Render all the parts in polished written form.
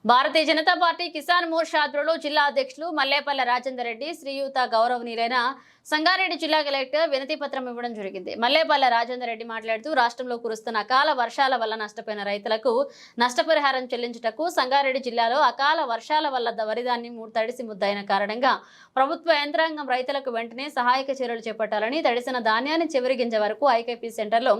Bharatiya Janata party Kisan Morcha ఆధ్వర్యంలో జిల్లా అధ్యక్షులు మల్లేపల్లి రాజేందర్ రెడ్డి శ్రీయుత గౌరవనీయులైన సంగారెడ్డి జిల్లా కలెక్టర్ వినతి పత్రం ఇవ్వడం జరిగింది. మల్లేపల్లి రాజేందర్ రెడ్డి మాట్లాడుతూ రాష్ట్రంలో కురుస్తున్న అకాల వర్షాల వల్ల నష్టపోయిన రైతులకు నష్టపరిహారం చెల్లించుటకు సంగారెడ్డి జిల్లాలో అకాల వర్షాల వల్ల వరిధాన్యం తడిసి ముద్దైన కారణంగా ప్రభుత్వ యంత్రాంగం రైతులకు వెంటనే సహాయక చర్యలు చేపట్టాలని, తడిసిన ధాన్యాన్ని చివరి గింజ వరకు ఐకేపీ సెంటర్లో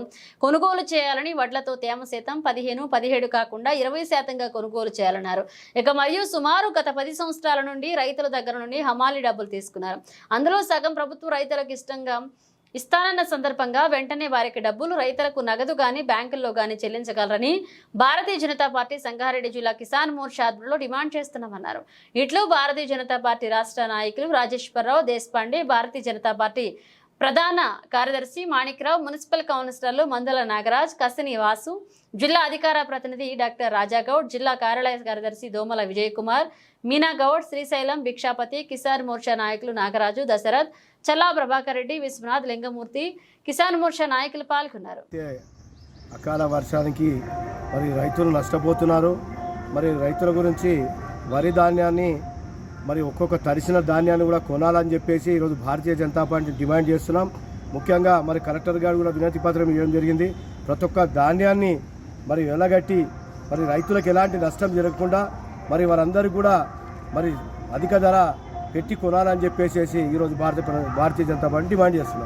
కొనుగోలు చేయాలని, వడ్లతో తేమ శాతం 15-17 కాకుండా 20% కొనుగోలు చేయాలన్నారు. ఇక మరియు సుమారు గత 10 సంవత్సరాల నుండి రైతుల దగ్గర నుండి హమాలీ డబ్బులు తీసుకున్నారు. అందులో సగం ప్రభుత్వం రైతులకు ఇస్తానన్న సందర్భంగా వెంటనే వారికి డబ్బులు రైతులకు నగదు గాని బ్యాంకుల్లో గాని చెల్లించగలరని భారతీయ జనతా పార్టీ సంగారెడ్డి జిల్లా కిసాన్ మోర్చా ఆధ్వర్యంలో డిమాండ్ చేస్తున్నామన్నారు. ఇట్లు భారతీయ జనతా పార్టీ రాష్ట్ర నాయకులు రాజేశ్వరరావు దేశపాండే, భారతీయ జనతా పార్టీ ప్రధాన కార్యదర్శి మాణిక్రావు, మున్సిపల్ కౌన్సిలర్లు మందుల నాగరాజ్, కసిని వాసు, జిల్లా అధికార ప్రతినిధి డాక్టర్ రాజాగౌడ్, జిల్లా కార్యాలయ కార్యదర్శి దోమల విజయ్ కుమార్, మీనాగౌడ్, శ్రీశైలం భిక్షాపతి, కిసాన్ మోర్చా నాయకులు నాగరాజు, దశరథ్, చల్లా ప్రభాకర్ రెడ్డి, విశ్వనాథ్, లింగమూర్తి, కిసాన్ మోర్చా నాయకులు పాల్గొన్నారు. అకాల వర్షానికి మరి రైతులు నష్టపోతున్నారు. మరి రైతుల గురించి వరి ధాన్యాన్ని మరి ఒక్కొక్క తడిసిన ధాన్యాన్ని కూడా కొనాలని చెప్పేసి ఈరోజు భారతీయ జనతా పార్టీ డిమాండ్ చేస్తున్నాం. ముఖ్యంగా మరి కలెక్టర్ గారు కూడా వినతి పత్రం ఇవ్వడం జరిగింది. ప్రతి ఒక్క ధాన్యాన్ని మరి వెలగట్టి మరి రైతులకు ఎలాంటి నష్టం జరగకుండా మరి వారందరూ కూడా మరి అధిక ధర పెట్టి కొనాలని చెప్పేసి ఈరోజు భారతీయ జనతా పార్టీ డిమాండ్ చేస్తున్నాం.